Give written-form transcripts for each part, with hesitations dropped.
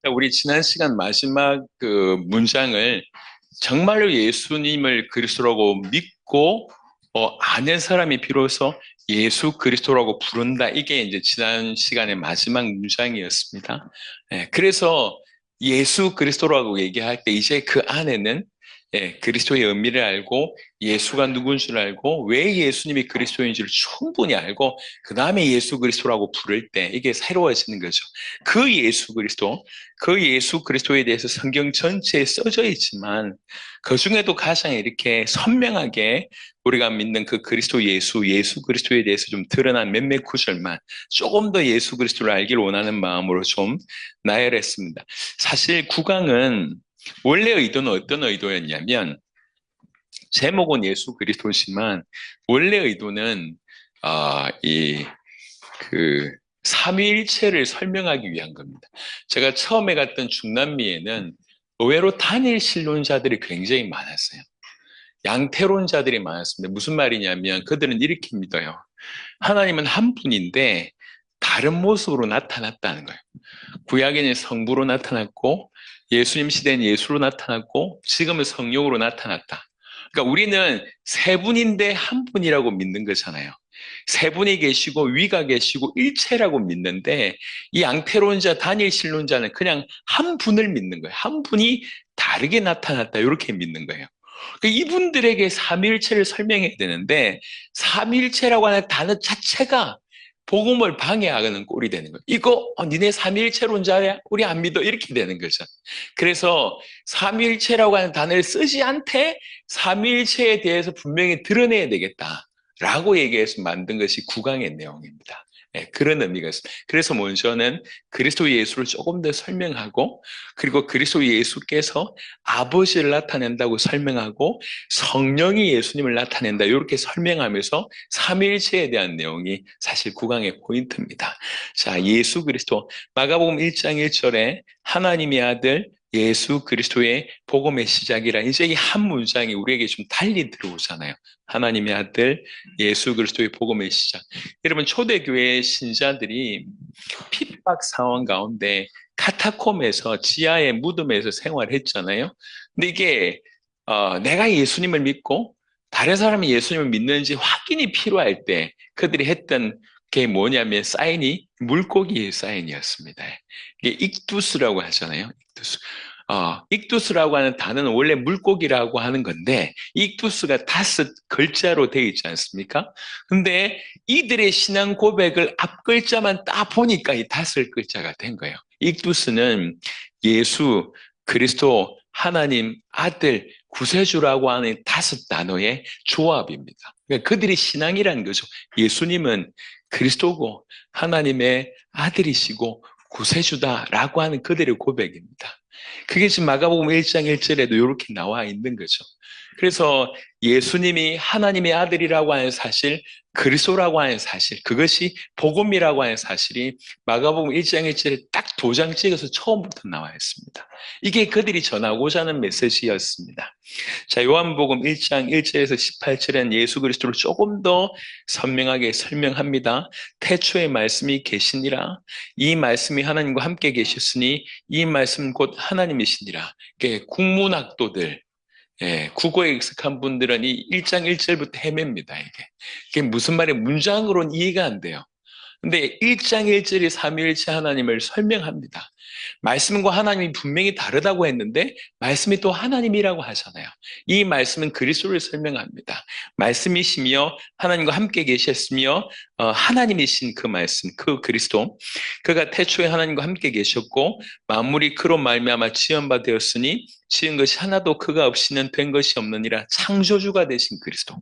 우리 지난 시간 마지막 그 문장을 정말로 예수님을 그리스도라고 믿고 아는 사람이 비로소 예수 그리스도라고 부른다. 이게 이제 지난 시간의 마지막 문장이었습니다. 그래서 예수 그리스도라고 얘기할 때 이제 그 안에는 그리스도의 의미를 알고 예수가 누군 줄 알고 왜 예수님이 그리스도인 줄 충분히 알고 그 다음에 예수 그리스도라고 부를 때 이게 새로워지는 거죠. 그 예수 그리스도에 대해서 성경 전체에 써져 있지만 그 중에도 가장 이렇게 선명하게 우리가 믿는 그 그리스도 예수 그리스도에 대해서 좀 드러난 몇몇 구절만 조금 더 예수 그리스도를 알기를 원하는 마음으로 좀 나열했습니다. 사실 구강은 원래 의도는 어떤 의도였냐면 제목은 예수 그리스도지만 원래 의도는 이 삼위일체를 설명하기 위한 겁니다. 제가 처음에 갔던 중남미에는 의외로 단일 신론자들이 굉장히 많았어요. 양태론자들이 많았습니다. 무슨 말이냐면 그들은 이렇게 믿어요. 하나님은 한 분인데 다른 모습으로 나타났다는 거예요. 구약에는 성부로 나타났고 예수님 시대는 예수로 나타났고 지금은 성령으로 나타났다. 그러니까 우리는 세 분인데 한 분이라고 믿는 거잖아요. 세 분이 계시고 위가 계시고 일체라고 믿는데 이 양태론자, 단일 신론자는 그냥 한 분을 믿는 거예요. 한 분이 다르게 나타났다 이렇게 믿는 거예요. 그러니까 이분들에게 삼위일체를 설명해야 되는데 삼위일체라고 하는 단어 자체가 복음을 방해하는 꼴이 되는 거예요. 이거 니네 삼위일체론자야? 우리 안 믿어? 이렇게 되는 거죠. 그래서 삼위일체라고 하는 단어를 쓰지 않되 삼위일체에 대해서 분명히 드러내야 되겠다라고 얘기해서 만든 것이 구강의 내용입니다. 그런 의미가 있습니다. 그래서 먼저는 그리스도 예수를 조금 더 설명하고 그리고 그리스도 예수께서 아버지를 나타낸다고 설명하고 성령이 예수님을 나타낸다 이렇게 설명하면서 삼위일체에 대한 내용이 사실 구강의 포인트입니다. 자, 예수 그리스도 마가복음 1장 1절에 하나님의 아들 예수 그리스도의 복음의 시작이라 이제 이 한 문장이 우리에게 좀 달리 들어오잖아요. 하나님의 아들 예수 그리스도의 복음의 시작. 여러분 초대교회 신자들이 핍박 상황 가운데 카타콤에서 지하의 무덤에서 생활했잖아요. 근데 이게 내가 예수님을 믿고 다른 사람이 예수님을 믿는지 확인이 필요할 때 그들이 했던 게 뭐냐면 사인이 물고기의 사인이었습니다. 이게 익두스라고 하잖아요. 익두스. 익두스라고 하는 단어는 원래 물고기라고 하는 건데 익두스가 다섯 글자로 되어 있지 않습니까? 근데 이들의 신앙 고백을 앞 글자만 딱 보니까 이 다섯 글자가 된 거예요. 익두스는 예수, 그리스도, 하나님, 아들, 구세주라고 하는 다섯 단어의 조합입니다. 그러니까 그들이 신앙이라는 거죠. 예수님은 그리스도고 하나님의 아들이시고 구세주다라고 하는 그들의 고백입니다. 그게 지금 마가복음 1장 1절에도 이렇게 나와 있는 거죠. 그래서 예수님이 하나님의 아들이라고 하는 사실, 그리스도라고 하는 사실, 그것이 복음이라고 하는 사실이 마가복음 1장 1절에 딱 도장 찍어서 처음부터 나와 있습니다. 이게 그들이 전하고자 하는 메시지였습니다. 자, 요한복음 1장 1절에서 18절엔 예수 그리스도를 조금 더 선명하게 설명합니다. 태초에 말씀이 계시니라. 이 말씀이 하나님과 함께 계셨으니 이 말씀은 곧 하나님이시니라. 이게 국문학도들, 국어에 익숙한 분들은 이 1장 1절부터 헤맵니다, 이게 무슨 말이에요? 문장으로는 이해가 안 돼요. 근데 1장 1절이 삼위일체 하나님을 설명합니다. 말씀과 하나님이 분명히 다르다고 했는데 말씀이 또 하나님이라고 하잖아요. 이 말씀은 그리스도를 설명합니다. 말씀이시며 하나님과 함께 계셨으며 하나님이신 그 말씀, 그 그리스도. 그가 태초에 하나님과 함께 계셨고 만물이 그로 말미암아 지은 바 되었으니 지은 것이 하나도 그가 없이는 된 것이 없느니라. 창조주가 되신 그리스도.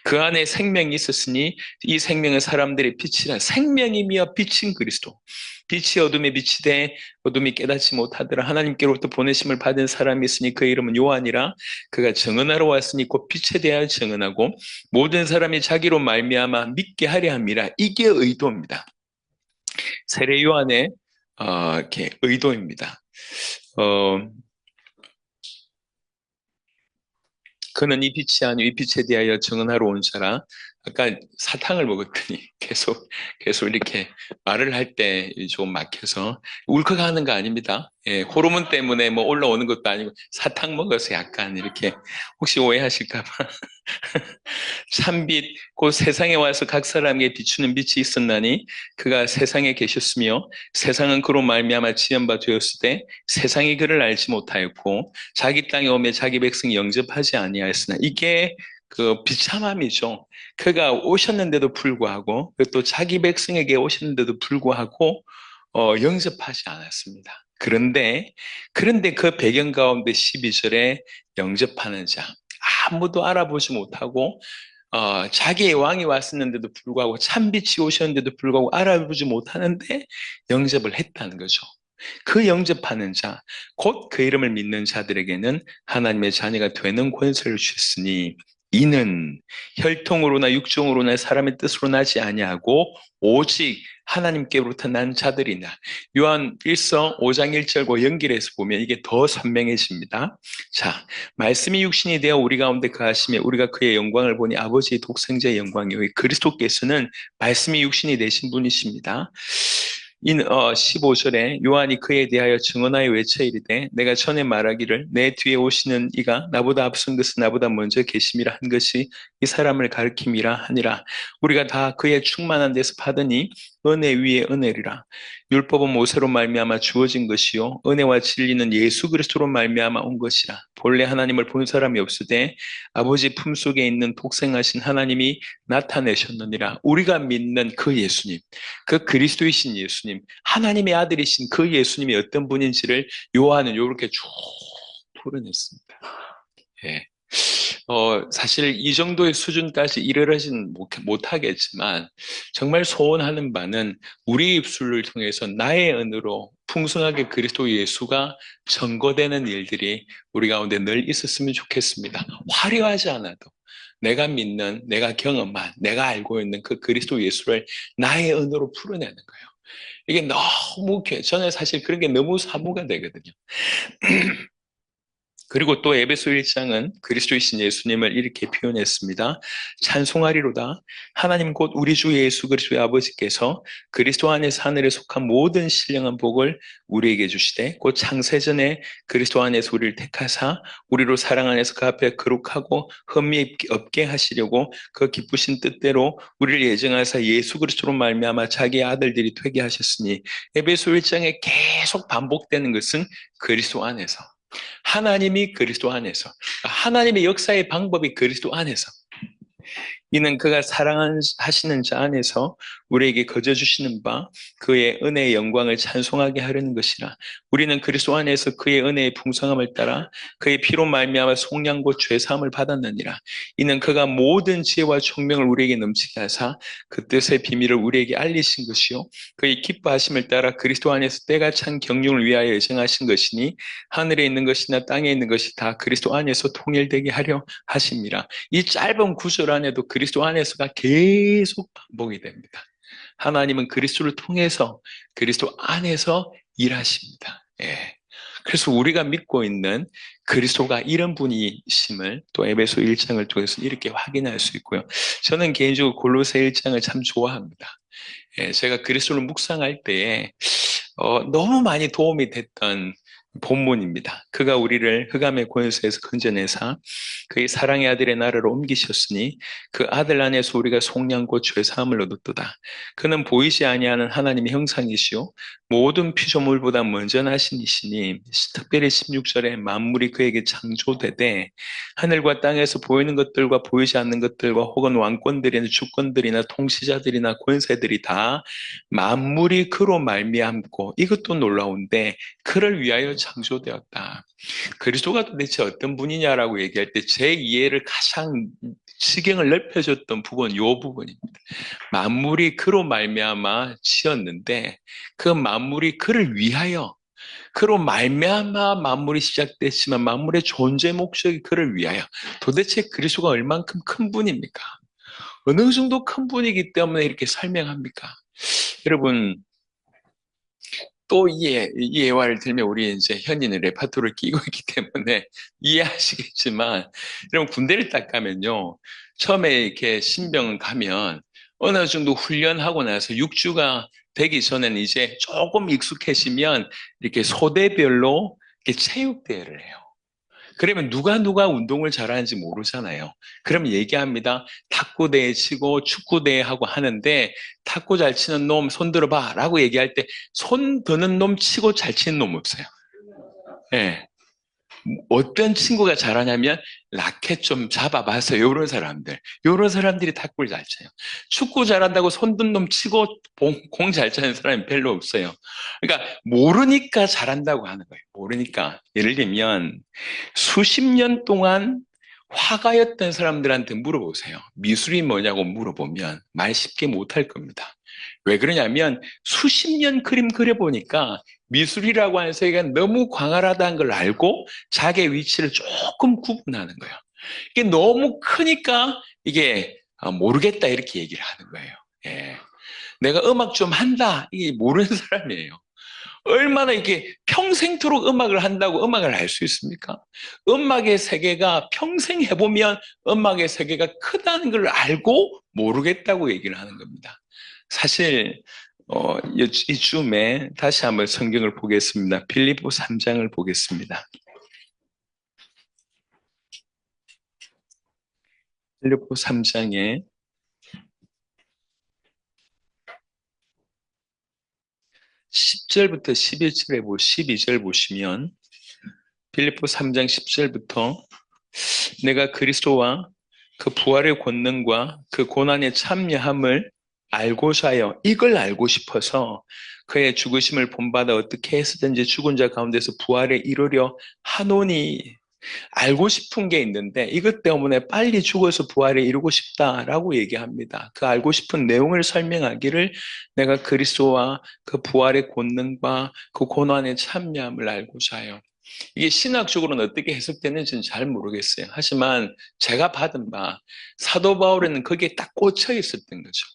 그 안에 생명이 있었으니 이 생명은 사람들의 빛이라. 생명이며 빛인 그리스도. 빛이 어둠에 비치되 어둠이 깨닫지 못하더라. 하나님께로부터 보내심을 받은 사람이 있으니 그 이름은 요한이라. 그가 증언하러 왔으니 곧 빛에 대하여 증언하고 모든 사람이 자기로 말미암아 믿게 하려 함이라. 이게 의도입니다. 세례 요한의 이렇게 의도입니다. 그는 이 빛이 아니요 이 빛에 대하여 증언하러 온 자라. 아까 사탕을 먹었더니 계속 이렇게 말을 할 때 좀 막혀서 울컥하는 거 아닙니다. 예, 호르몬 때문에 뭐 올라오는 것도 아니고 사탕 먹어서 약간 이렇게 혹시 오해하실까 봐. 참빛 곧 세상에 와서 각 사람에게 비추는 빛이 있었나니 그가 세상에 계셨으며 세상은 그로 말미암아 지연바 되었을 때 세상이 그를 알지 못하였고 자기 땅에 오매 자기 백성이 영접하지 아니하였으나 이게 그 비참함이죠. 그가 오셨는데도 불구하고 또 자기 백성에게 오셨는데도 불구하고 영접하지 않았습니다. 그런데 그 배경 가운데 12절에 영접하는 자 아무도 알아보지 못하고 자기의 왕이 왔었는데도 불구하고 참빛이 오셨는데도 불구하고 알아보지 못하는데 영접을 했다는 거죠. 그 영접하는 자, 곧 그 이름을 믿는 자들에게는 하나님의 자녀가 되는 권세를 주셨으니 이는 혈통으로나 육종으로나 사람의 뜻으로 나지 아니하고 오직 하나님께로부터 난 자들이나. 요한 1서 5장 1절과 연결해서 보면 이게 더 선명해집니다. 자, 말씀이 육신이 되어 우리 가운데 거하시며 우리가 그의 영광을 보니 아버지의 독생자의 영광이요 그리스도께서는 말씀이 육신이 되신 분이십니다. 15절에 요한이 그에 대하여 증언하여 외쳐 이르되 내가 전에 말하기를 내 뒤에 오시는 이가 나보다 앞선 것은 나보다 먼저 계심이라 한 것이 이 사람을 가리킴이라 하니라. 우리가 다 그의 충만한 데서 받으니 은혜 위에 은혜리라. 율법은 모세로 말미암아 주어진 것이요 은혜와 진리는 예수 그리스도로 말미암아 온 것이라. 본래 하나님을 본 사람이 없으되 아버지 품속에 있는 독생하신 하나님이 나타내셨느니라. 우리가 믿는 그 예수님, 그 그리스도이신 예수님, 하나님의 아들이신 그 예수님이 어떤 분인지를 요한은 이렇게 쭉 풀어냈습니다. 예. 사실 이 정도의 수준까지 이르러지는 못하겠지만 정말 소원하는 바는 우리 입술을 통해서 나의 은으로 풍성하게 그리스도 예수가 전거되는 일들이 우리 가운데 늘 있었으면 좋겠습니다. 화려하지 않아도 내가 믿는, 내가 경험한, 내가 알고 있는 그 그리스도 예수를 나의 은으로 풀어내는 거예요. 이게 너무, 저는 사실 그런 게 너무 사모가 되거든요. 그리고 또 에베소 1장은 그리스도이신 예수님을 이렇게 표현했습니다. 찬송하리로다. 하나님 곧 우리 주 예수 그리스도의 아버지께서 그리스도 안에서 하늘에 속한 모든 신령한 복을 우리에게 주시되 곧 창세전에 그리스도 안에서 우리를 택하사 우리로 사랑 안에서 그 앞에 거룩하고 흠이 없게 하시려고 그 기쁘신 뜻대로 우리를 예정하사 예수 그리스도로 말미암아 자기의 아들들이 되게 하셨으니 에베소 1장에 계속 반복되는 것은 그리스도 안에서 하나님이 그리스도 안에서 하나님의 역사의 방법이 그리스도 안에서 이는 그가 사랑하시는 자 안에서 우리에게 거저 주시는 바 그의 은혜의 영광을 찬송하게 하려는 것이라. 우리는 그리스도 안에서 그의 은혜의 풍성함을 따라 그의 피로 말미암아 속량고 죄 사함을 받았느니라. 이는 그가 모든 지혜와 총명을 우리에게 넘치게 하사 그 뜻의 비밀을 우리에게 알리신 것이요 그의 기뻐하심을 따라 그리스도 안에서 때가 찬 경륜을 위하여 예정하신 것이니 하늘에 있는 것이나 땅에 있는 것이 다 그리스도 안에서 통일되게 하려 하심이라. 이 짧은 구절 안에도 그리스도 안에서가 계속 반복이 됩니다. 하나님은 그리스도를 통해서 그리스도 안에서 일하십니다. 예. 그래서 우리가 믿고 있는 그리스도가 이런 분이심을 또 에베소 1장을 통해서 이렇게 확인할 수 있고요. 저는 개인적으로 골로새 1장을 참 좋아합니다. 예, 제가 그리스도를 묵상할 때에 너무 많이 도움이 됐던 본문입니다. 그가 우리를 흑암의 권세에서 건져내사 그의 사랑의 아들의 나라로 옮기셨으니 그 아들 안에서 우리가 속량고 죄 사함을 얻었도다. 그는 보이지 아니하는 하나님의 형상이시요 모든 피조물보다 먼저 나신 이시니 특별히 16절에 만물이 그에게 창조되되 하늘과 땅에서 보이는 것들과 보이지 않는 것들과 혹은 왕권들이나 주권들이나 통치자들이나 권세들이 다 만물이 그로 말미암고 이것도 놀라운데 그를 위하여 창조되었다. 그리스도가 도대체 어떤 분이냐라고 얘기할 때 제 이해를 가장 지경을 넓혀줬던 부분 이 부분입니다. 만물이 그로 말미암아 지었는데 그 만물이 그를 위하여 그로 말미암아 만물이 시작됐지만 만물의 존재 목적이 그를 위하여. 도대체 그리스도가 얼만큼 큰 분입니까? 어느 정도 큰 분이기 때문에 이렇게 설명합니까? 여러분 또 이 예화를 들면 우리 이제 현인은 레파토리를 끼고 있기 때문에 이해하시겠지만 여러분 군대를 딱 가면요 처음에 이렇게 신병 가면 어느 정도 훈련하고 나서 6주가 되기 전에는 이제 조금 익숙해지면 이렇게 소대별로 이렇게 체육대회를 해요. 그러면 누가 운동을 잘하는지 모르잖아요. 그러면 얘기합니다. 탁구대회 치고 축구대회 하고 하는데 탁구 잘 치는 놈 손 들어봐 라고 얘기할 때 손 드는 놈 치고 잘 치는 놈 없어요. 예. 어떤 친구가 잘하냐면 라켓 좀 잡아봐서 요런 사람들이 탁구를 잘 쳐요. 축구 잘한다고 손든 놈 치고 공 잘 차는 사람이 별로 없어요. 그러니까 모르니까 잘한다고 하는 거예요. 모르니까. 예를 들면 수십 년 동안 화가였던 사람들한테 물어보세요. 미술이 뭐냐고 물어보면 말 쉽게 못할 겁니다. 왜 그러냐면 수십 년 그림 그려보니까 미술이라고 하는 세계가 너무 광활하다는 걸 알고 자기의 위치를 조금 구분하는 거예요. 이게 너무 크니까 이게 모르겠다 이렇게 얘기를 하는 거예요. 예. 내가 음악 좀 한다 이게 모르는 사람이에요. 얼마나 이게 평생토록 음악을 한다고 음악을 알 수 있습니까? 음악의 세계가 평생 해보면 음악의 세계가 크다는 걸 알고 모르겠다고 얘기를 하는 겁니다. 사실 이쯤에 다시 한번 성경을 보겠습니다. 빌립보 3장을 보겠습니다. 빌립보 3장에 10절부터 12절 보시면 빌립보 3장 10절부터 내가 그리스도와 그 부활의 권능과 그 고난의 참여함을 알고자 하여 이걸 알고 싶어서 그의 죽으심을 본받아 어떻게 해서든지 죽은 자 가운데서 부활에 이르려 하노니 알고 싶은 게 있는데 이것 때문에 빨리 죽어서 부활에 이루고 싶다라고 얘기합니다. 그 알고 싶은 내용을 설명하기를 내가 그리스도와 그 부활의 권능과 그 고난의 참여함을 알고자 해요. 이게 신학적으로는 어떻게 해석되는지는 잘 모르겠어요. 하지만 제가 받은 바 사도 바울에는 거기에 딱 꽂혀 있었던 거죠.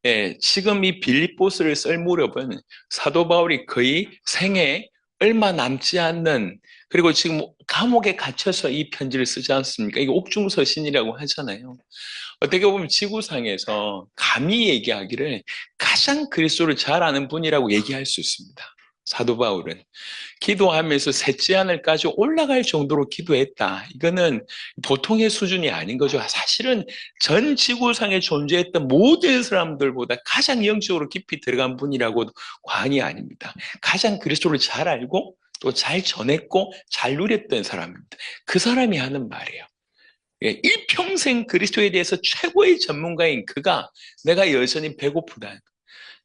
예, 지금 이 빌립보스를 쓸 무렵은 사도 바울이 거의 생애 얼마 남지 않는 그리고 지금 감옥에 갇혀서 이 편지를 쓰지 않습니까? 이게 옥중서신이라고 하잖아요. 어떻게 보면 지구상에서 감히 얘기하기를 가장 그리스도를 잘 아는 분이라고 얘기할 수 있습니다. 사도 바울은 기도하면서 셋째 하늘까지 올라갈 정도로 기도했다. 이거는 보통의 수준이 아닌 거죠. 사실은 전 지구상에 존재했던 모든 사람들보다 가장 영적으로 깊이 들어간 분이라고도 과언이 아닙니다. 가장 그리스도를 잘 알고 또 잘 전했고 잘 누렸던 사람입니다. 그 사람이 하는 말이에요. 일평생 그리스도에 대해서 최고의 전문가인 그가 내가 여전히 배고프다.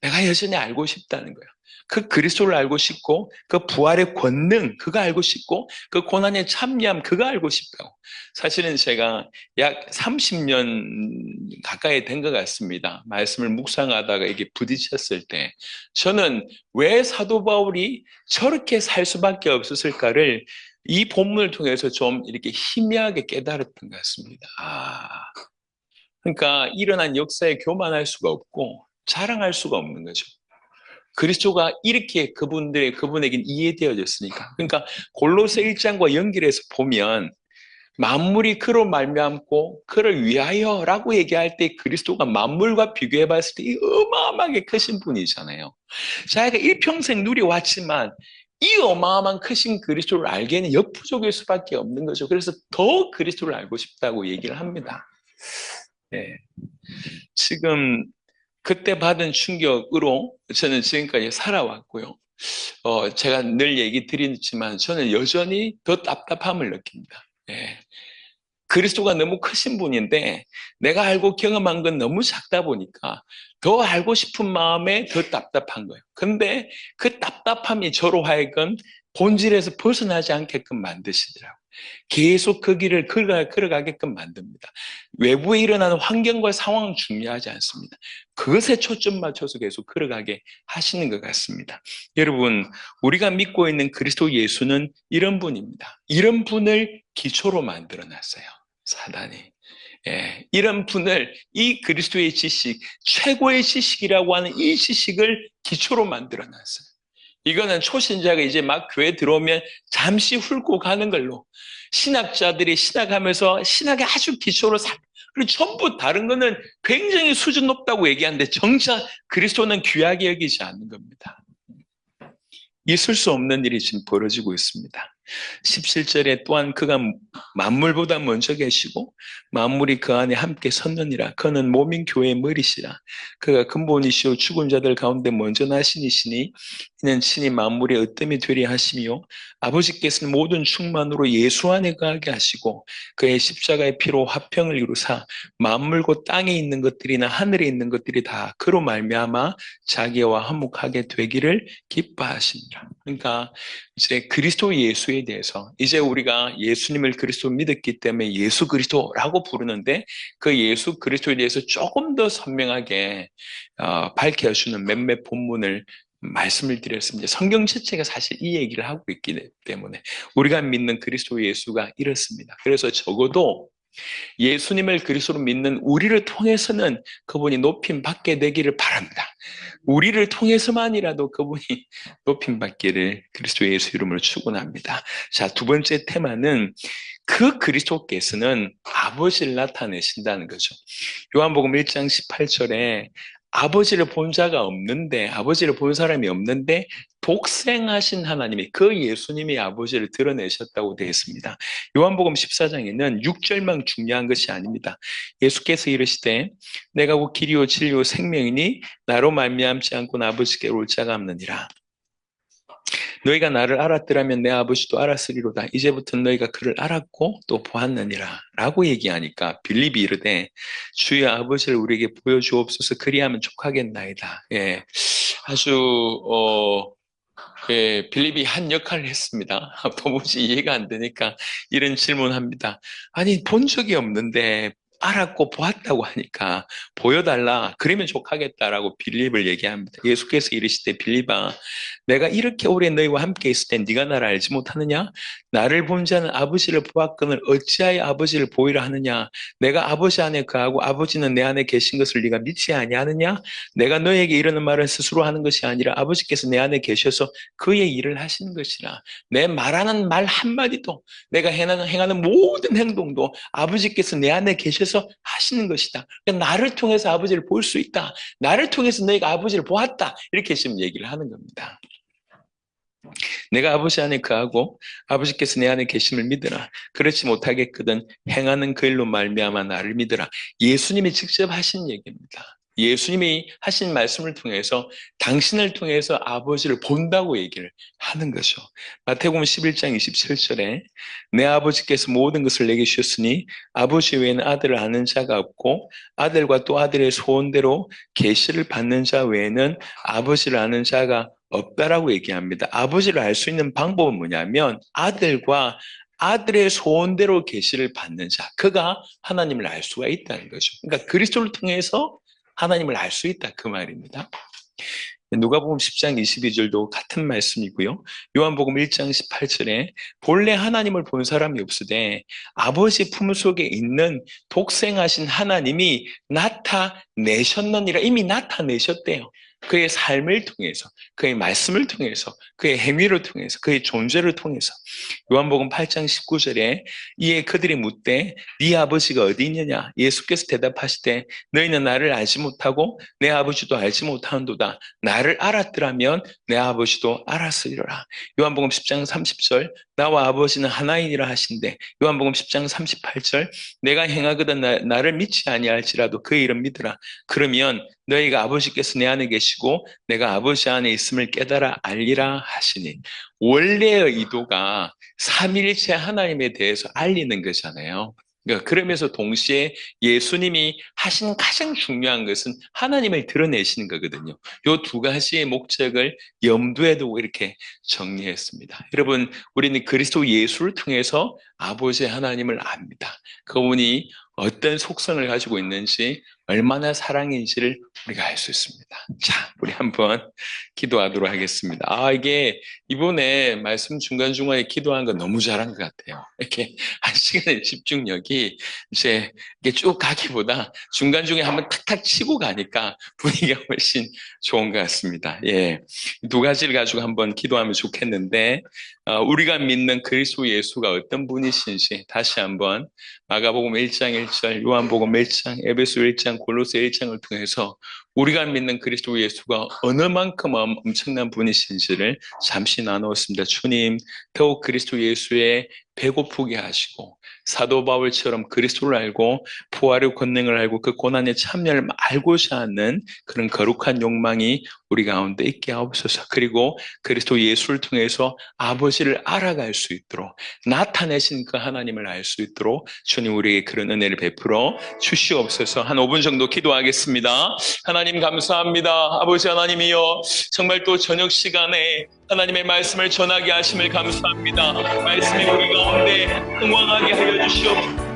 내가 여전히 알고 싶다는 거예요. 그 그리스도를 알고 싶고 그 부활의 권능 그거 알고 싶고 그 고난의 참여함 그거 알고 싶다고. 사실은 제가 약 30년 가까이 된 것 같습니다. 말씀을 묵상하다가 이게 부딪혔을 때 저는 왜 사도 바울이 저렇게 살 수밖에 없었을까를 이 본문을 통해서 좀 이렇게 희미하게 깨달았던 것 같습니다. 그러니까 일어난 역사에 교만할 수가 없고 자랑할 수가 없는 거죠. 그리스도가 이렇게 그분에겐 이해되어졌으니까. 그러니까 골로새 1장과 연결해서 보면 만물이 그로 말미암고 그를 위하여라고 얘기할 때 그리스도가 만물과 비교해 봤을 때 어마어마하게 크신 분이잖아요. 자기가 일평생 누려왔지만 이 어마어마한 크신 그리스도를 알기에는 역부족일 수밖에 없는 거죠. 그래서 더 그리스도를 알고 싶다고 얘기를 합니다. 네. 지금 그때 받은 충격으로 저는 지금까지 살아왔고요. 제가 늘 얘기 드리지만 저는 여전히 더 답답함을 느낍니다. 예. 그리스도가 너무 크신 분인데 내가 알고 경험한 건 너무 작다 보니까 더 알고 싶은 마음에 더 답답한 거예요. 근데 그 답답함이 저로 하여금 본질에서 벗어나지 않게끔 만드시더라고요. 계속 그 길을 걸어가게끔 만듭니다. 외부에 일어나는 환경과 상황은 중요하지 않습니다. 그것에 초점 맞춰서 계속 걸어가게 하시는 것 같습니다. 여러분, 우리가 믿고 있는 그리스도 예수는 이런 분입니다. 이런 분을 기초로 만들어 놨어요. 사단이. 예, 이런 분을 이 그리스도의 지식, 최고의 지식이라고 하는 이 지식을 기초로 만들어 놨어요. 이거는 초신자가 이제 막 교회 들어오면 잠시 훑고 가는 걸로 신학자들이 신학하면서 신학의 아주 기초로 그리고 전부 다른 거는 굉장히 수준 높다고 얘기하는데 정작 그리스도는 귀하게 여기지 않는 겁니다. 있을 수 없는 일이 지금 벌어지고 있습니다. 17절에 또한 그가 만물보다 먼저 계시고 만물이 그 안에 함께 섰느니라. 그는 몸인 교회의 머리시라. 그가 근본이시오 죽은 자들 가운데 먼저 나신 이시니 이는 친히 만물의 으뜸이 되리 하시며 아버지께서는 모든 충만으로 예수 안에 거하게 하시고 그의 십자가의 피로 화평을 이루사 만물 곧 땅에 있는 것들이나 하늘에 있는 것들이 다 그로 말미암아 자기와 화목하게 되기를 기뻐하시니라. 그러니까 이제 그리스도 예수에 대해서 이제 우리가 예수님을 그리스도 믿었기 때문에 예수 그리스도라고 부르는데 그 예수 그리스도에 대해서 조금 더 선명하게 밝혀주는 몇몇 본문을 말씀을 드렸습니다. 성경 자체가 사실 이 얘기를 하고 있기 때문에 우리가 믿는 그리스도 예수가 이렇습니다. 그래서 적어도 예수님을 그리스도로 믿는 우리를 통해서는 그분이 높임 받게 되기를 바랍니다. 우리를 통해서만이라도 그분이 높임 받기를 그리스도 예수 이름으로 축원합니다. 자, 두 번째 테마는 그 그리스도께서는 아버지를 나타내신다는 거죠. 요한복음 1장 18절에 아버지를 본 자가 없는데, 아버지를 본 사람이 없는데 독생하신 하나님이 그 예수님이 아버지를 드러내셨다고 되어 있습니다. 요한복음 14장에는 6절만 중요한 것이 아닙니다. 예수께서 이르시되 내가 곧 길이요 진리요 생명이니 나로 말미암지 않고는 아버지께로 올 자가 없느니라. 너희가 나를 알았더라면 내 아버지도 알았으리로다. 이제부터는 너희가 그를 알았고 또 보았느니라 라고 얘기하니까 빌립이 이르되 주의 아버지를 우리에게 보여주옵소서 그리하면 족하겠나이다. 예, 아주 빌립이 한 역할을 했습니다. 도무지 이해가 안 되니까 이런 질문합니다. 아니 본 적이 없는데 알았고 보았다고 하니까 보여달라 그러면 족하겠다라고 빌립을 얘기합니다. 예수께서 이르시되 빌립아 내가 이렇게 오래 너희와 함께 있을 때 네가 나를 알지 못하느냐? 나를 본 자는 아버지를 보았거늘 어찌하여 아버지를 보이라 하느냐? 내가 아버지 안에 거하고 아버지는 내 안에 계신 것을 네가 믿지 아니하느냐? 내가 너에게 이르는 말은 스스로 하는 것이 아니라 아버지께서 내 안에 계셔서 그의 일을 하시는 것이라. 내 말하는 말 한마디도 내가 행하는 모든 행동도 아버지께서 내 안에 계셔서 하시는 것이다. 그러니까 나를 통해서 아버지를 볼 수 있다. 나를 통해서 너희가 아버지를 보았다. 이렇게 지금 얘기를 하는 겁니다. 내가 아버지 안에 거하고 아버지께서 내 안에 계심을 믿으라. 그렇지 못하겠거든 행하는 그 일로 말미암아 나를 믿으라. 예수님이 직접 하신 얘기입니다. 예수님이 하신 말씀을 통해서 당신을 통해서 아버지를 본다고 얘기를 하는 거죠. 마태복음 11장 27절에 내 아버지께서 모든 것을 내게 주셨으니 아버지 외에는 아들을 아는 자가 없고 아들과 또 아들의 소원대로 계시를 받는 자 외에는 아버지를 아는 자가 없다라고 얘기합니다. 아버지를 알 수 있는 방법은 뭐냐면 아들과 아들의 소원대로 계시를 받는 자, 그가 하나님을 알 수가 있다는 거죠. 그러니까 그리스도를 통해서 하나님을 알 수 있다 그 말입니다. 누가복음 10장 22절도 같은 말씀이고요. 요한복음 1장 18절에 본래 하나님을 본 사람이 없으되 아버지 품속에 있는 독생하신 하나님이 나타내셨느니라. 이미 나타내셨대요. 그의 삶을 통해서, 그의 말씀을 통해서, 그의 행위를 통해서, 그의 존재를 통해서. 요한복음 8장 19절에 이에 그들이 묻되 네 아버지가 어디 있느냐? 예수께서 대답하시되 너희는 나를 알지 못하고 내 아버지도 알지 못하는도다. 나를 알았더라면 내 아버지도 알았으리라. 요한복음 10장 30절 나와 아버지는 하나이니라 하신대. 요한복음 10장 38절 내가 행하거든 나를 믿지 아니할지라도 그 이름 믿으라. 그러면 너희가 아버지께서 내 안에 계시고 내가 아버지 안에 있음을 깨달아 알리라 하시니. 원래의 의도가 삼위일체 하나님에 대해서 알리는 거잖아요. 그러면서 동시에 예수님이 하신 가장 중요한 것은 하나님을 드러내시는 거거든요. 이 두 가지의 목적을 염두에 두고 이렇게 정리했습니다. 여러분, 우리는 그리스도 예수를 통해서 아버지 하나님을 압니다. 그분이 어떤 속성을 가지고 있는지, 얼마나 사랑인지를 우리가 알 수 있습니다. 자, 우리 한번 기도하도록 하겠습니다. 이게 이번에 말씀 중간중간에 기도한 거 너무 잘한 것 같아요. 이렇게 한 시간의 집중력이 이제 이게 쭉 가기보다 중간중에 한번 탁탁 치고 가니까 분위기가 훨씬 좋은 것 같습니다. 예. 두 가지를 가지고 한번 기도하면 좋겠는데, 우리가 믿는 그리스도 예수가 어떤 분이신지 다시 한번 마가복음 1장 1절, 요한복음 1장, 에베소 1장, 골로새 1장을 통해서 우리가 믿는 그리스도 예수가 어느 만큼 엄청난 분이신지를 잠시 나누었습니다. 주님, 더욱 그리스도 예수의 배고프게 하시고 사도 바울처럼 그리스도를 알고 부활의 권능을 알고 그 고난의 참여를 알고자 하는 그런 거룩한 욕망이 우리 가운데 있게 하옵소서. 그리고 그리스도 예수를 통해서 아버지를 알아갈 수 있도록 나타내신 그 하나님을 알 수 있도록 주님 우리에게 그런 은혜를 베풀어 주시옵소서. 한 5분 정도 기도하겠습니다. 하나님 감사합니다. 아버지 하나님이여, 정말 또 저녁 시간에 하나님의 말씀을 전하게 하심을 감사합니다. 말씀이 우리 가운데 흥왕하게 하여 주시옵소서.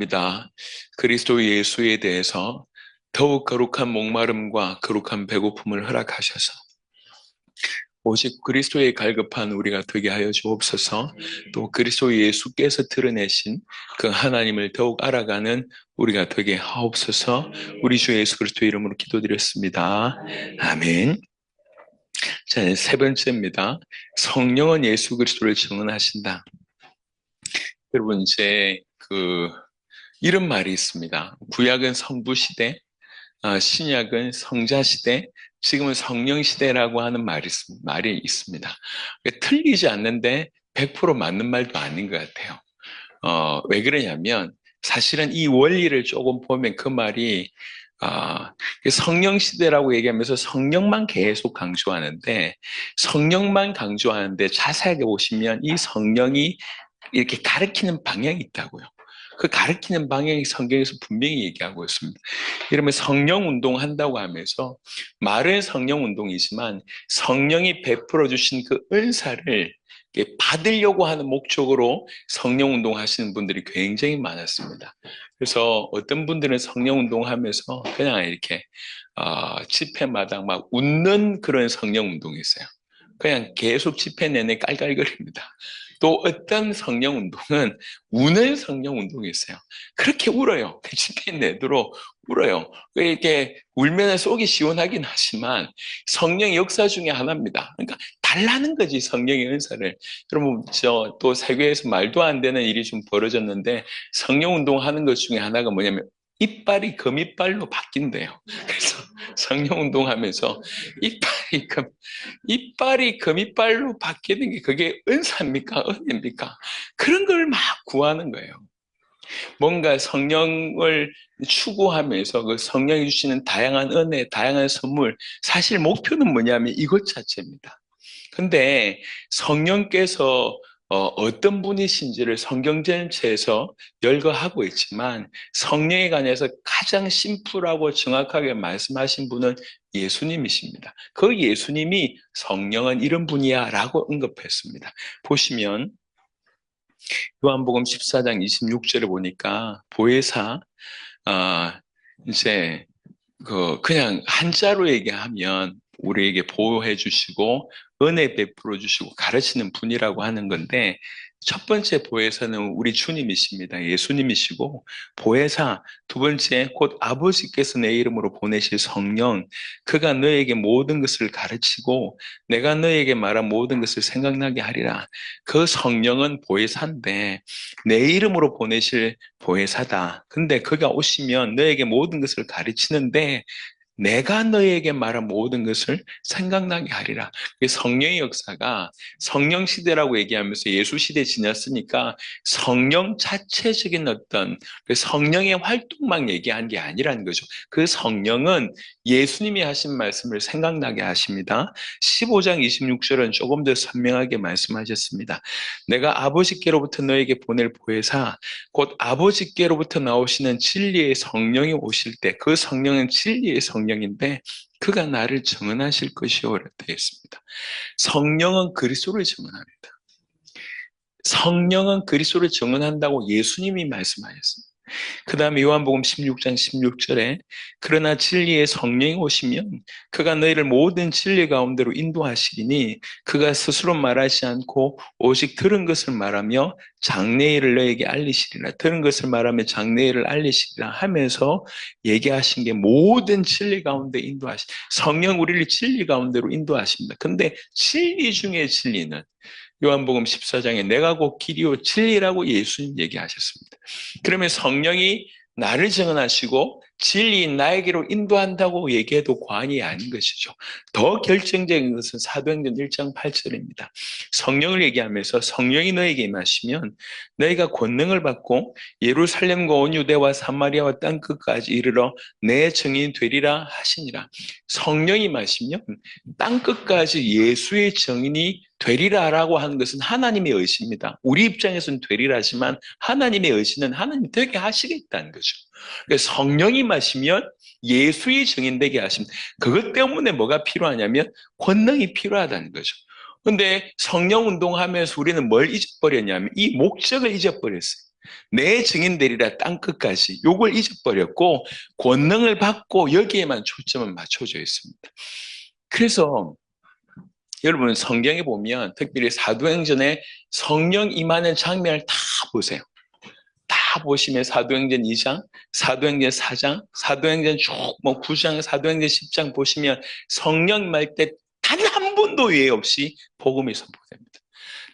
입니다. 그리스도 예수에 대해서 더욱 거룩한 목마름과 거룩한 배고픔을 허락하셔서 오직 그리스도의 갈급한 우리가 되게 하여 주옵소서. 또 그리스도 예수께서 드러내신 그 하나님을 더욱 알아가는 우리가 되게 하옵소서. 우리 주 예수 그리스도의 이름으로 기도드렸습니다. 아멘. 자, 세 번째입니다. 성령은 예수 그리스도를 증언하신다. 여러분, 이제 이런 말이 있습니다. 구약은 성부 시대, 신약은 성자 시대, 지금은 성령 시대라고 하는 말이 있습니다. 틀리지 않는데 100% 맞는 말도 아닌 것 같아요. 왜 그러냐면 사실은 이 원리를 조금 보면 그 말이 성령 시대라고 얘기하면서 성령만 계속 강조하는데 자세하게 보시면 이 성령이 이렇게 가르치는 방향이 있다고요. 그 가르치는 방향이 성경에서 분명히 얘기하고 있습니다. 이러면 성령 운동 한다고 하면서 말은 성령 운동이지만 성령이 베풀어 주신 그 은사를 받으려고 하는 목적으로 성령 운동 하시는 분들이 굉장히 많았습니다. 그래서 어떤 분들은 성령 운동 하면서 그냥 이렇게 집회마다 막 웃는 그런 성령 운동이 있어요. 그냥 계속 집회 내내 깔깔거립니다. 또 어떤 성령 운동은 우는 성령 운동이 있어요. 그렇게 울어요. 집회 내도록 울어요. 이렇게 울면 속이 시원하긴 하지만 성령의 역사 중에 하나입니다. 그러니까 달라는 거지, 성령의 은사를. 여러분, 또 세계에서 말도 안 되는 일이 좀 벌어졌는데 성령 운동 하는 것 중에 하나가 뭐냐면 이빨이 금이빨로 바뀐대요. 그래서 성령 운동하면서 이빨이 금이빨로 바뀌는 게 그게 은사입니까? 은혜입니까? 그런 걸 막 구하는 거예요. 뭔가 성령을 추구하면서 그 성령이 주시는 다양한 은혜, 다양한 선물, 사실 목표는 뭐냐면 이것 자체입니다. 근데 성령께서 어떤 분이신지를 성경 전체에서 열거하고 있지만 성령에 관해서 가장 심플하고 정확하게 말씀하신 분은 예수님이십니다. 그 예수님이 성령은 이런 분이야 라고 언급했습니다. 보시면 요한복음 14장 26절에 보니까 보혜사, 이제 그냥 한자로 얘기하면 우리에게 보호해 주시고 은혜 베풀어 주시고 가르치는 분이라고 하는 건데 첫 번째 보혜사는 우리 주님이십니다. 예수님이시고 보혜사 두 번째 곧 아버지께서 내 이름으로 보내실 성령 그가 너에게 모든 것을 가르치고 내가 너에게 말한 모든 것을 생각나게 하리라. 그 성령은 보혜사인데 내 이름으로 보내실 보혜사다. 근데 그가 오시면 너에게 모든 것을 가르치는데 내가 너에게 말한 모든 것을 생각나게 하리라. 성령의 역사가 성령 시대라고 얘기하면서 예수 시대 지났으니까 성령 자체적인 어떤 그 성령의 활동만 얘기한 게 아니라는 거죠. 그 성령은 예수님이 하신 말씀을 생각나게 하십니다. 15장 26절은 조금 더 선명하게 말씀하셨습니다. 내가 아버지께로부터 너에게 보낼 보혜사 곧 아버지께로부터 나오시는 진리의 성령이 오실 때 그 성령은 진리의 성령인데 그가 나를 증언하실 것이요 라고 되어 있습니다. 성령은 그리스도를 증언합니다. 성령은 그리스도를 증언한다고 예수님이 말씀하셨습니다. 그 다음에 요한복음 16장 16절에 그러나 진리의 성령이 오시면 그가 너희를 모든 진리 가운데로 인도하시리니 그가 스스로 말하지 않고 오직 들은 것을 말하며 장래일을 너에게 알리시리라. 들은 것을 말하며 장래일을 알리시리라 하면서 얘기하신 게 모든 진리 가운데 성령 우리를 진리 가운데로 인도하십니다. 근데 진리 중에 진리는 요한복음 14장에 내가 곧 길이요 진리라고 예수님 얘기하셨습니다. 그러면 성령이 나를 증언하시고 진리인 나에게로 인도한다고 얘기해도 과언이 아닌 것이죠. 더 결정적인 것은 사도행전 1장 8절입니다. 성령을 얘기하면서 성령이 너에게 임하시면 너희가 권능을 받고 예루살렘과 온 유대와 사마리아와 땅끝까지 이르러 내 증인이 되리라 하시니라. 성령이 임하시면 땅끝까지 예수의 증인이 되리라라고 하는 것은 하나님의 의지입니다. 우리 입장에서는 되리라지만 하나님의 의지는 하나님 되게 하시겠다는 거죠. 그러니까 성령이 마시면 예수의 증인되게 하십니다. 그것 때문에 뭐가 필요하냐면 권능이 필요하다는 거죠. 근데 성령 운동하면서 우리는 뭘 잊어버렸냐면 이 목적을 잊어버렸어요. 내 증인 되리라 땅끝까지 요걸 잊어버렸고 권능을 받고 여기에만 초점을 맞춰져 있습니다. 그래서 여러분 성경에 보면 특별히 사도행전에 성령 임하는 장면을 다 보세요. 다 보시면 사도행전 2장, 사도행전 4장, 사도행전 쭉뭐 9장, 사도행전 10장 보시면 성령 임할 때 단 한 번도 예외 없이 복음이 선포됩니다.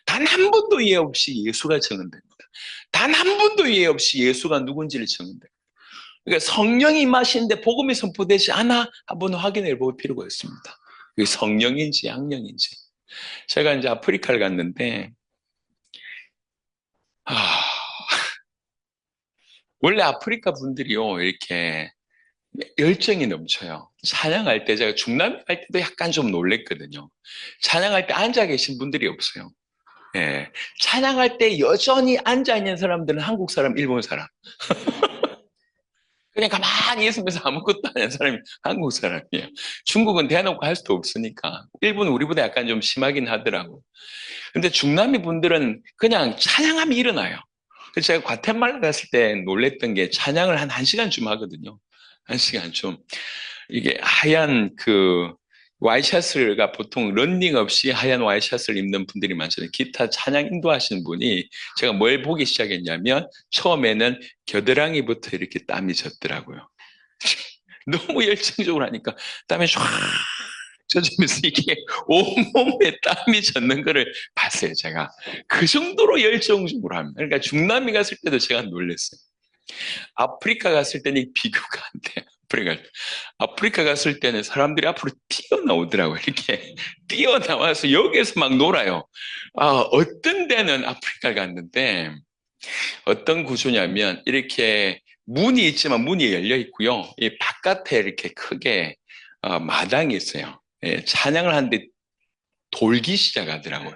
단 한 번도 예외 없이 예수가 증언됩니다. 단 한 분도 예외 없이 예수가 누군지를 증언돼요. 그러니까 성령이 임하시는데 복음이 선포되지 않아 한번 확인해 볼 필요가 있습니다. 그게 성령인지 양령인지. 제가 이제 아프리카를 갔는데 원래 아프리카 분들이요 이렇게 열정이 넘쳐요. 찬양할 때 제가 중남미 갈 때도 약간 좀 놀랬거든요. 찬양할 때 앉아 계신 분들이 없어요. 예. 찬양할 때 여전히 앉아 있는 사람들은 한국 사람, 일본 사람. 그냥 가만히 있으면서 아무것도 안 하는 사람이 한국 사람이에요. 중국은 대놓고 할 수도 없으니까. 일본은 우리보다 약간 좀 심하긴 하더라고. 근데 중남미 분들은 그냥 찬양하면 일어나요. 그래서 제가 과테말라 갔을 때 놀랬던 게 찬양을 한 1시간쯤 하거든요. 1시간쯤. 이게 하얀 그 와이셔츠가 보통 런닝 없이 하얀 와이셔츠를 입는 분들이 많잖아요. 기타 찬양 인도하시는 분이 제가 뭘 보기 시작했냐면 처음에는 겨드랑이부터 이렇게 땀이 젖더라고요. 너무 열정적으로 하니까 땀이 쫙 젖으면서 이게 온몸에 땀이 젖는 거를 봤어요, 제가. 그 정도로 열정적으로 합니다. 그러니까 중남미 갔을 때도 제가 놀랐어요. 아프리카 갔을 때는 비교가 안 돼요. 아프리카 갔을 때는 사람들이 앞으로 뛰어나오더라고요. 이렇게 뛰어나와서 여기에서 막 놀아요. 어떤 데는 아프리카 갔는데 어떤 구조냐면 이렇게 문이 있지만 문이 열려 있고요. 이 바깥에 이렇게 크게 마당이 있어요. 예, 찬양을 하는데 돌기 시작하더라고요.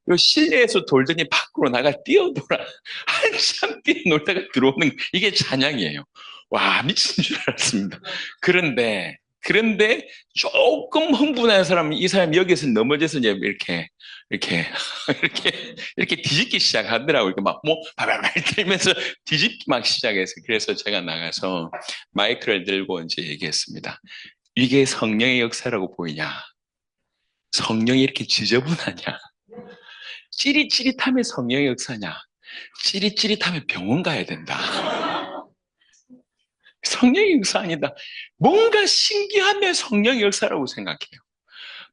요 실내에서 돌더니 밖으로 나가 뛰어돌아. 한참 뛰어놀다가 들어오는, 이게 찬양이에요. 와, 미친 줄 알았습니다. 그런데 조금 흥분한 사람은 이 사람이 여기서 넘어져서 이제 이렇게 뒤집기 시작하더라고요. 이렇게 막, 발발발 들면서 뒤집기 막 시작해서. 그래서 제가 나가서 마이크를 들고 이제 얘기했습니다. 이게 성령의 역사라고 보이냐? 성령이 이렇게 지저분하냐? 찌릿찌릿하면 성령의 역사냐? 찌릿찌릿하면 병원 가야 된다. 성령의 역사 아니다. 뭔가 신기하면 성령의 역사라고 생각해요.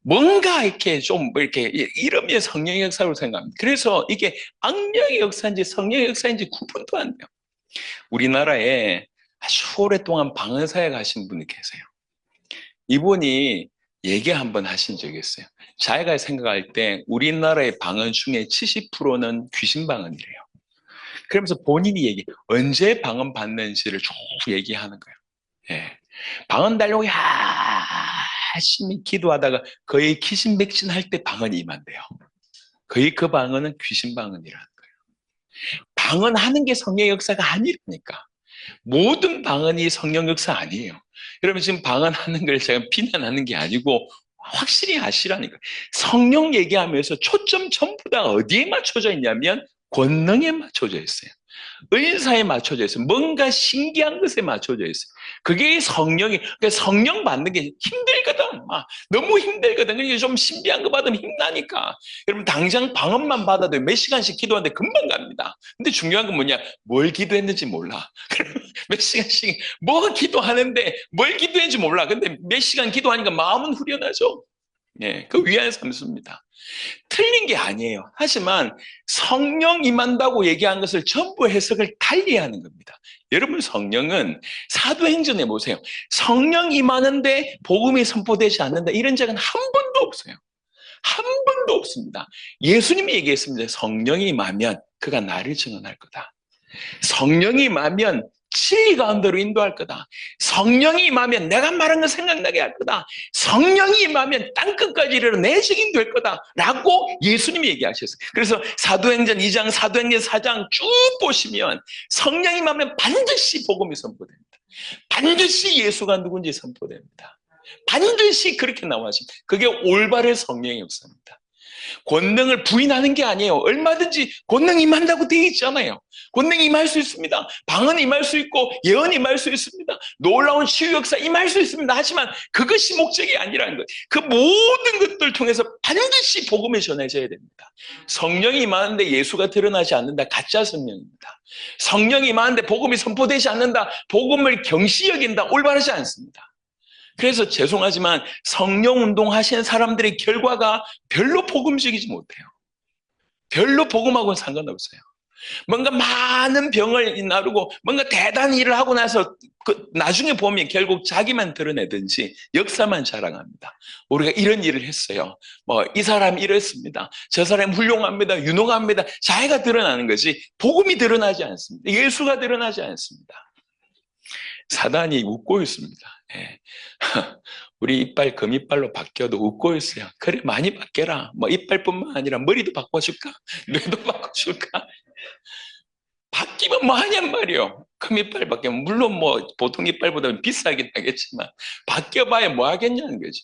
뭔가 이렇게 좀 이렇게 이러면 성령의 역사라고 생각합니다. 그래서 이게 악령의 역사인지 성령의 역사인지 구분도 안 돼요. 우리나라에 아주 오랫동안 방언사에 가신 분이 계세요. 이분이 얘기 한번 하신 적이 있어요. 자기가 생각할 때 우리나라의 방언 중에 70%는 귀신 방언이래요. 그러면서 본인이 언제 방언 받는지를 쭉 얘기하는 거예요. 예. 방언 달라고 열심히 기도하다가 거의 기신백신할 때 방언이 임한대요. 거의 그 방언은 귀신 방언이라는 거예요. 방언하는 게 성령의 역사가 아니라니까. 모든 방언이 성령 역사 아니에요. 여러분 지금 방언하는 걸 제가 비난하는 게 아니고 확실히 아시라니까. 성령 얘기하면서 초점 전부 다 어디에 맞춰져 있냐면 권능에 맞춰져 있어요. 은사에 맞춰져 있어요. 뭔가 신기한 것에 맞춰져 있어요. 그게 성령이, 그러니까 성령 받는 게 힘들거든. 너무 힘들거든. 그러니까 좀 신비한 거 받으면 힘나니까. 여러분, 당장 방언만 받아도 몇 시간씩 기도하는데 금방 갑니다. 근데 중요한 건 뭐냐? 뭘 기도했는지 몰라. 몇 시간씩, 뭐 기도하는데 뭘 기도했는지 몰라. 근데 몇 시간 기도하니까 마음은 후련하죠. 예, 그 위안을 삼습니다. 틀린 게 아니에요. 하지만 성령 임한다고 얘기한 것을 전부 해석을 달리 하는 겁니다. 여러분 성령은 사도행전에 보세요. 성령 임하는데 복음이 선포되지 않는다. 이런 적은 한 번도 없어요. 한 번도 없습니다. 예수님이 얘기했습니다. 성령이 임하면 그가 나를 증언할 거다. 성령이 임하면 진리 가운데로 인도할 거다. 성령이 임하면 내가 말한 거 생각나게 할 거다. 성령이 임하면 땅끝까지 이르러 내 증인 될 거다. 라고 예수님이 얘기하셨어요. 그래서 사도행전 2장, 사도행전 4장 쭉 보시면 성령이 임하면 반드시 복음이 선포됩니다. 반드시 예수가 누군지 선포됩니다. 반드시 그렇게 나와집니다. 그게 올바른 성령의 역사입니다. 권능을 부인하는 게 아니에요. 얼마든지 권능 임한다고 되어 있잖아요. 권능 임할 수 있습니다. 방언 임할 수 있고 예언 임할 수 있습니다. 놀라운 치유 역사 임할 수 있습니다. 하지만 그것이 목적이 아니라는 거예요. 그 모든 것들 통해서 반드시 복음을 전해져야 됩니다. 성령이 임하는데 예수가 드러나지 않는다. 가짜 성령입니다. 성령이 임하는데 복음이 선포되지 않는다. 복음을 경시 여긴다. 올바르지 않습니다. 그래서 죄송하지만 성령 운동 하시는 사람들의 결과가 별로 복음적이지 못해요. 별로 복음하고는 상관없어요. 뭔가 많은 병을 나르고 뭔가 대단한 일을 하고 나서 나중에 보면 결국 자기만 드러내든지 역사만 자랑합니다. 우리가 이런 일을 했어요. 뭐 이 사람 이랬습니다. 저 사람 훌륭합니다. 유능합니다. 자기가 드러나는 거지 복음이 드러나지 않습니다. 예수가 드러나지 않습니다. 사단이 웃고 있습니다. 예. 우리 이빨 금이빨로 바뀌어도 웃고 있어요. 그래 많이 바뀌어라. 뭐 이빨뿐만 아니라 머리도 바꿔줄까? 뇌도 바꿔줄까? 바뀌면 뭐 하냔 말이요. 금이빨 바뀌면 물론 뭐 보통 이빨보다는 비싸긴 하겠지만 바뀌어봐야 뭐 하겠냐는 거지.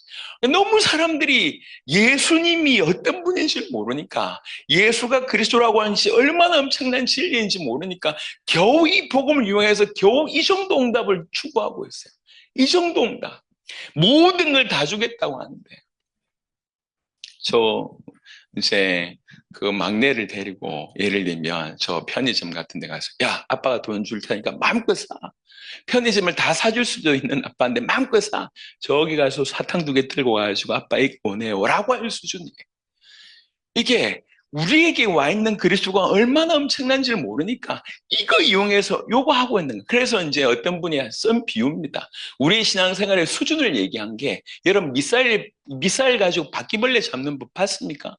너무 사람들이 예수님이 어떤 분인지 모르니까 예수가 그리스도라고 하는지 얼마나 엄청난 진리인지 모르니까 겨우 이 복음을 이용해서 겨우 이 정도 응답을 추구하고 있어요. 이 정도 응답. 모든 걸 다 주겠다고 하는데 저 이제 그 막내를 데리고 예를 들면 저 편의점 같은 데 가서 야 아빠가 돈 줄 테니까 마음껏 사. 편의점을 다 사줄 수도 있는 아빠인데 마음껏 사. 저기 가서 사탕 2개 들고 와가지고 아빠 이거 보내요 라고 할 수준이에요. 이게 우리에게 와 있는 그리스도가 얼마나 엄청난지를 모르니까 이거 이용해서 요거 하고 있는 거예요. 그래서 이제 어떤 분이 쓴 비유입니다. 우리 신앙생활의 수준을 얘기한 게 여러분 미사일 가지고 바퀴벌레 잡는 법 봤습니까?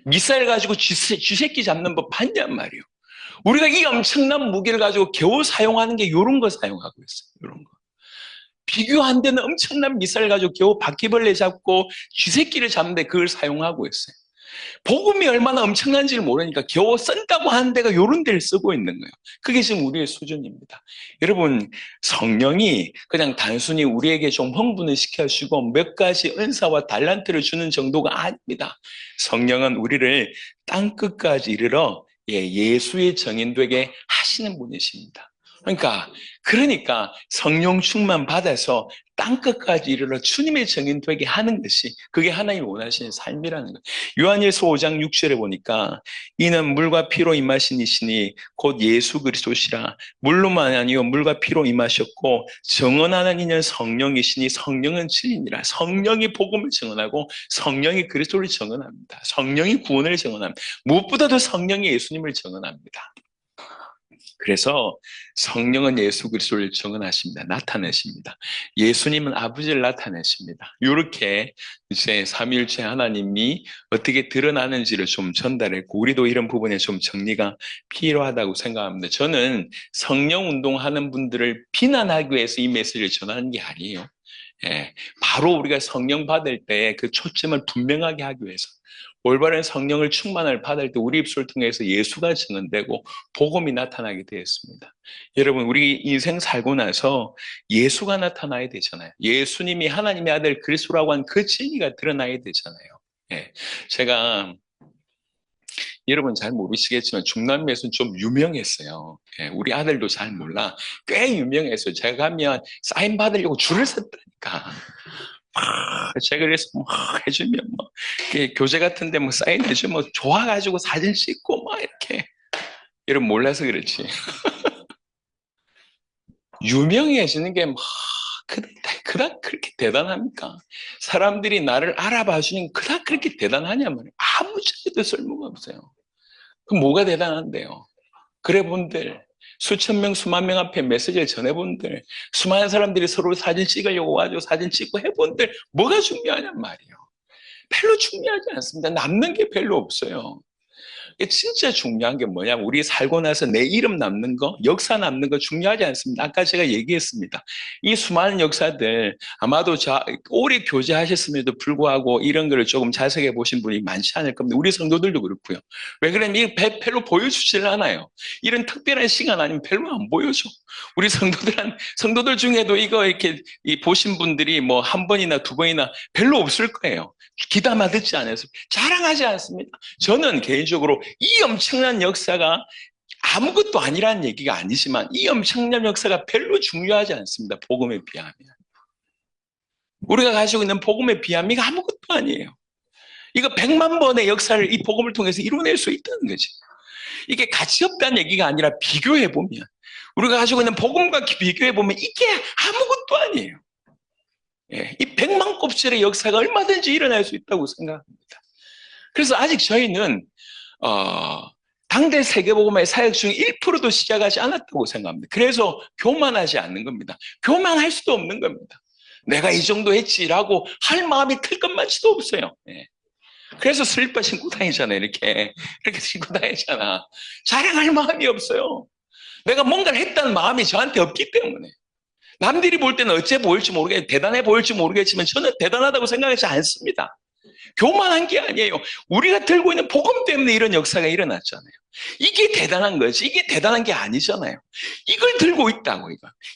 미사일 가지고 쥐새끼 잡는 법 봤냔 말이에요. 우리가 이 엄청난 무기를 가지고 겨우 사용하는 게 이런 거 사용하고 있어요. 이런 거. 비교 안 되는 엄청난 미사일 가지고 겨우 바퀴벌레 잡고 쥐새끼를 잡는데 그걸 사용하고 있어요. 복음이 얼마나 엄청난지를 모르니까 겨우 쓴다고 하는 데가 이런 데를 쓰고 있는 거예요. 그게 지금 우리의 수준입니다. 여러분 성령이 그냥 단순히 우리에게 좀 흥분을 시켜주고 몇 가지 은사와 달란트를 주는 정도가 아닙니다. 성령은 우리를 땅끝까지 이르러 예수의 정인 되게 하시는 분이십니다. 그러니까 성령 충만 받아서 땅끝까지 이르러 주님의 정인 되게 하는 것이 그게 하나님이 원하시는 삶이라는 거예요. 요한일서 5장 6절에 보니까 이는 물과 피로 임하신 이시니 곧 예수 그리스도시라. 물로만 아니요 물과 피로 임하셨고 증언하는 이는 성령이시니 성령은 진리니라. 성령이 복음을 증언하고 성령이 그리스도를 증언합니다. 성령이 구원을 증언합니다. 무엇보다도 성령이 예수님을 증언합니다. 그래서 성령은 예수 그리스도를 증언하십니다. 나타내십니다. 예수님은 아버지를 나타내십니다. 이렇게 이제 삼위일체 하나님이 어떻게 드러나는지를 좀 전달했고 우리도 이런 부분에 좀 정리가 필요하다고 생각합니다. 저는 성령 운동하는 분들을 비난하기 위해서 이 메시지를 전하는 게 아니에요. 바로 우리가 성령 받을 때 그 초점을 분명하게 하기 위해서 올바른 성령을 충만을 받을 때 우리 입술을 통해서 예수가 증언되고 복음이 나타나게 되었습니다. 여러분 우리 인생 살고 나서 예수가 나타나야 되잖아요. 예수님이 하나님의 아들 그리스도라고 한 그 진리가 드러나야 되잖아요. 제가 여러분 잘 모르시겠지만 중남미에서는 좀 유명했어요. 우리 아들도 잘 몰라. 꽤 유명했어요. 제가 가면 사인 받으려고 줄을 섰다니까. 제가 그래서 뭐 해주면 뭐 교재 같은데 뭐 사인 해주면 좋아가지고 사진 찍고 막 이렇게 여러분 몰라서 그렇지. 유명해지는 게 막 그닥 그렇게 대단합니까? 사람들이 나를 알아봐 주는 게 그닥 그렇게 대단하냐 말이에요. 아무 짓에도 쓸모가 없어요. 그럼 뭐가 대단한데요? 그래 본들 수천 명, 수만 명 앞에 메시지를 전해본들 수많은 사람들이 서로 사진 찍으려고 와가지고 사진 찍고 해본들 뭐가 중요하냔 말이에요. 별로 중요하지 않습니다. 남는 게 별로 없어요. 진짜 중요한 게 뭐냐면 우리 살고 나서 내 이름 남는 거, 역사 남는 거 중요하지 않습니다. 아까 제가 얘기했습니다. 이 수많은 역사들 아마도 오래 교제하셨음에도 불구하고 이런 거를 조금 자세하게 보신 분이 많지 않을 겁니다. 우리 성도들도 그렇고요. 왜 그러면 이게 별로 보여주질 않아요. 이런 특별한 시간 아니면 별로 안 보여줘. 우리 성도들 중에도 이거 이렇게 보신 분들이 뭐 한 번이나 두 번이나 별로 없을 거예요. 기담아 듣지 않아서 자랑하지 않습니다. 저는 개인적으로 이 엄청난 역사가 아무것도 아니라는 얘기가 아니지만 이 엄청난 역사가 별로 중요하지 않습니다. 복음에 비하면. 우리가 가지고 있는 복음에 비하면 이거 아무것도 아니에요. 이거 100만 번의 역사를 이 복음을 통해서 이뤄낼 수 있다는 거지. 이게 가치 없다는 얘기가 아니라 비교해보면 우리가 가지고 있는 복음과 비교해보면 이게 아무것도 아니에요. 이 100만 곱절의 역사가 얼마든지 일어날 수 있다고 생각합니다. 그래서 아직 저희는 당대 세계복음화의 사역 중 1%도 시작하지 않았다고 생각합니다. 그래서 교만하지 않는 겁니다. 교만할 수도 없는 겁니다. 내가 이 정도 했지라고 할 마음이 클 것만치도 없어요. 예. 그래서 슬리퍼 신고 다니잖아요. 이렇게 신고 다니잖아. 자랑할 마음이 없어요. 내가 뭔가를 했다는 마음이 저한테 없기 때문에. 남들이 볼 때는 어째 보일지 모르겠, 대단해 보일지 모르겠지만 저는 대단하다고 생각하지 않습니다. 교만한 게 아니에요. 우리가 들고 있는 복음 때문에 이런 역사가 일어났잖아요. 이게 대단한 거지. 이게 대단한 게 아니잖아요. 이걸 들고 있다고,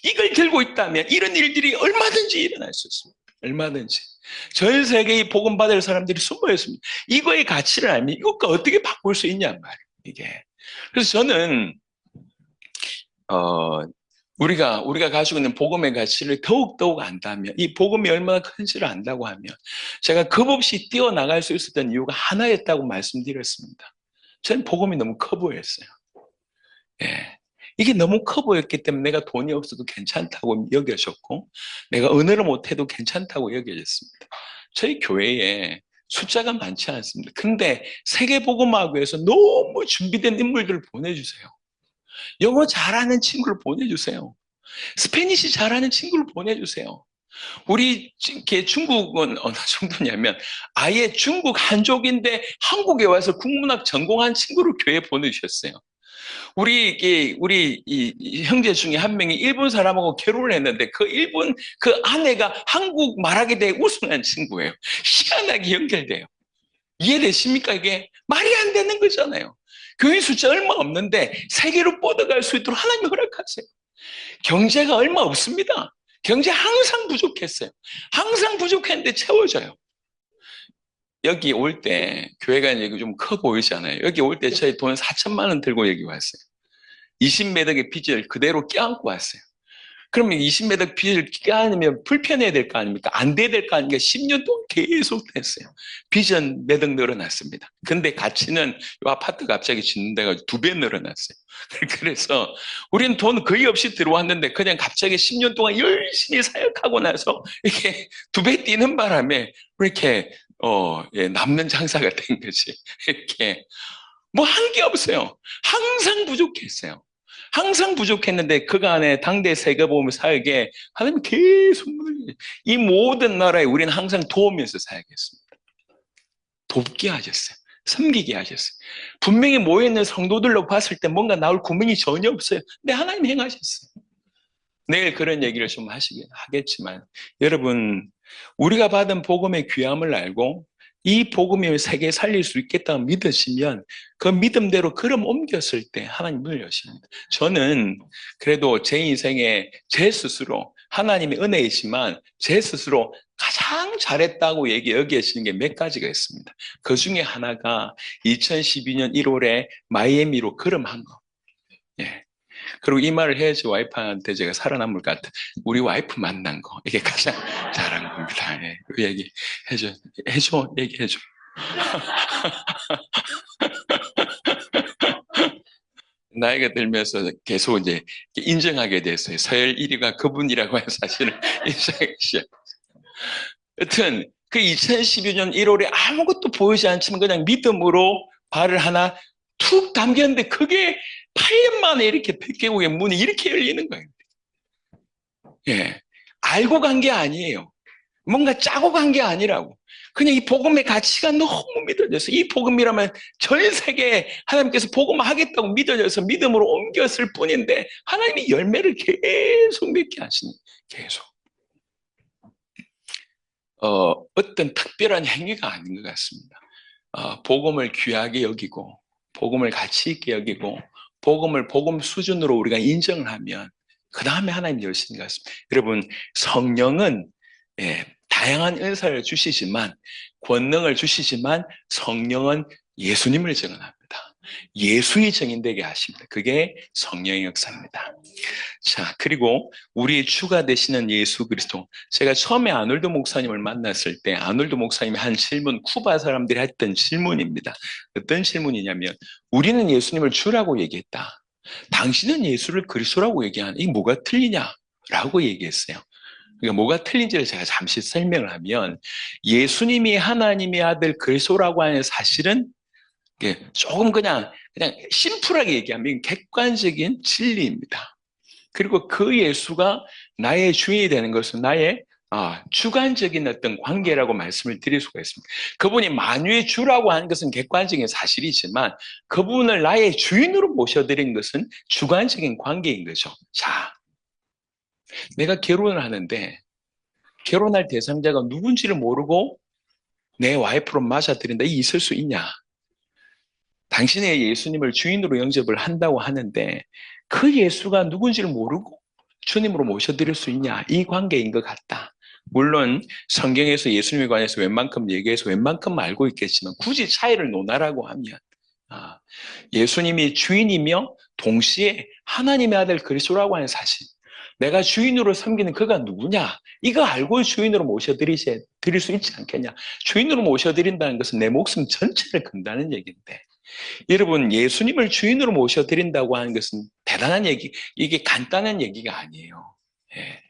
이걸 들고 있다면 이런 일들이 얼마든지 일어날 수 있습니다. 얼마든지. 전 세계의 복음 받을 사람들이 숨어 있습니다. 이거의 가치를 알면 이것과 어떻게 바꿀 수 있냔 말이에요, 이게. 그래서 저는, 우리가 가지고 있는 복음의 가치를 더욱더욱 안다면, 이 복음이 얼마나 큰지를 안다고 하면, 제가 겁없이 뛰어나갈 수 있었던 이유가 하나였다고 말씀드렸습니다. 저는 복음이 너무 커 보였어요. 예. 이게 너무 커 보였기 때문에 내가 돈이 없어도 괜찮다고 여겨졌고, 내가 은혜를 못해도 괜찮다고 여겨졌습니다. 저희 교회에 숫자가 많지 않습니다. 근데 세계복음화교에서 너무 준비된 인물들을 보내주세요. 영어 잘하는 친구를 보내주세요. 스페니시 잘하는 친구를 보내주세요. 우리 중국은 어느 정도냐면 아예 중국 한족인데 한국에 와서 국문학 전공한 친구를 교회에 보내주셨어요. 우리 이 형제 중에 한 명이 일본 사람하고 결혼을 했는데 그 일본 그 아내가 한국 말하게 돼 우승한 친구예요. 희한하게 연결돼요. 이해되십니까? 이게 말이 안 되는 거잖아요. 교인 숫자 얼마 없는데 세계로 뻗어갈 수 있도록 하나님 허락하세요. 경제가 얼마 없습니다. 경제 항상 부족했어요. 항상 부족했는데 채워져요. 여기 올 때 교회가 이제 좀 커 보이잖아요. 여기 올 때 저희 돈 4천만 원 들고 여기 왔어요. 20매덕의 빚을 그대로 껴안고 왔어요. 그러면 20매덕 빚을 껴안으면 불편해야 될 거 아닙니까? 안 돼야 될 거 아닙니까? 10년 동안 계속 됐어요. 빚은 매덕 늘어났습니다. 근데 가치는 이 아파트 갑자기 짓는 데가 2배 늘어났어요. 그래서 우리는 돈 거의 없이 들어왔는데 그냥 갑자기 10년 동안 열심히 사역하고 나서 이렇게 2배 뛰는 바람에 이렇게 남는 장사가 된 거지. 이렇게 뭐 한 게 없어요. 항상 부족했어요. 항상 부족했는데 그간의 당대 세계복음 사역에 하나님 계속 이 모든 나라에 우리는 항상 도우면서 사역했습니다. 돕게 하셨어요. 섬기게 하셨어요. 분명히 모여있는 성도들로 봤을 때 뭔가 나올 구멍이 전혀 없어요. 근데 하나님 행하셨어요. 내일 그런 얘기를 좀 하겠지만 여러분 우리가 받은 복음의 귀함을 알고 이 복음이 세계에 살릴 수 있겠다고 믿으시면 그 믿음대로 걸음 옮겼을 때 하나님 문을 여십니다. 저는 그래도 제 인생에 제 스스로 하나님의 은혜이지만 제 스스로 가장 잘했다고 여기시는 게 몇 가지가 있습니다. 그 중에 하나가 2012년 1월에 마이애미로 걸음한 거. 예. 그리고 이 말을 해야지 와이프한테 제가 살아남을 것 같아. 우리 와이프 만난 거. 이게 가장 잘한 겁니다. 예. 그 얘기 얘기해줘. 나이가 들면서 계속 이제 인정하게 됐어요. 서열 1위가 그분이라고 하는 사실을 인정하기 시작. 여튼 그 2012년 1월에 아무것도 보이지 않지만 그냥 믿음으로 발을 하나 툭 담겼는데 그게 8년 만에 이렇게 백개국의 문이 이렇게 열리는 거예요. 예. 알고 간 게 아니에요. 뭔가 짜고 간 게 아니라고. 그냥 이 복음의 가치가 너무 믿어져서 이 복음이라면 전 세계에 하나님께서 복음하겠다고 믿어져서 믿음으로 옮겼을 뿐인데 하나님이 열매를 계속 맺게 하시니 계속. 어떤 특별한 행위가 아닌 것 같습니다. 복음을 귀하게 여기고 복음을 가치 있게 여기고 복음을 복음 수준으로 우리가 인정을 하면 그 다음에 하나님 열심히 같습니다. 여러분 성령은 다양한 은사를 주시지만 권능을 주시지만 성령은 예수님을 증언합니다. 예수의 증인되게 하십니다. 그게 성령의 역사입니다. 자, 그리고 우리의 주가 되시는 예수 그리스도. 제가 처음에 아놀드 목사님을 만났을 때 아놀드 목사님이 한 질문, 쿠바 사람들이 했던 질문입니다. 어떤 질문이냐면 우리는 예수님을 주라고 얘기했다. 당신은 예수를 그리스도라고 얘기하는 이게 뭐가 틀리냐라고 얘기했어요. 그러니까 뭐가 틀린지를 제가 잠시 설명을 하면 예수님이 하나님의 아들 그리스도라고 하는 사실은 조금 그냥 심플하게 얘기하면 객관적인 진리입니다. 그리고 그 예수가 나의 주인이 되는 것은 나의 주관적인 어떤 관계라고 말씀을 드릴 수가 있습니다. 그분이 만유의 주라고 하는 것은 객관적인 사실이지만 그분을 나의 주인으로 모셔드린 것은 주관적인 관계인 거죠. 자, 내가 결혼을 하는데 결혼할 대상자가 누군지를 모르고 내 와이프로 맞아들인다. 이 있을 수 있냐? 당신의 예수님을 주인으로 영접을 한다고 하는데 그 예수가 누군지를 모르고 주님으로 모셔드릴 수 있냐? 이 관계인 것 같다. 물론 성경에서 예수님에 관해서 웬만큼 얘기해서 웬만큼 알고 있겠지만 굳이 차이를 논하라고 하면 예수님이 주인이며 동시에 하나님의 아들 그리스도라고 하는 사실, 내가 주인으로 섬기는 그가 누구냐? 이거 알고 주인으로 모셔드릴 수 있지 않겠냐? 주인으로 모셔드린다는 것은 내 목숨 전체를 건다는 얘기인데 여러분, 예수님을 주인으로 모셔드린다고 하는 것은 대단한 얘기, 이게 간단한 얘기가 아니에요. 예.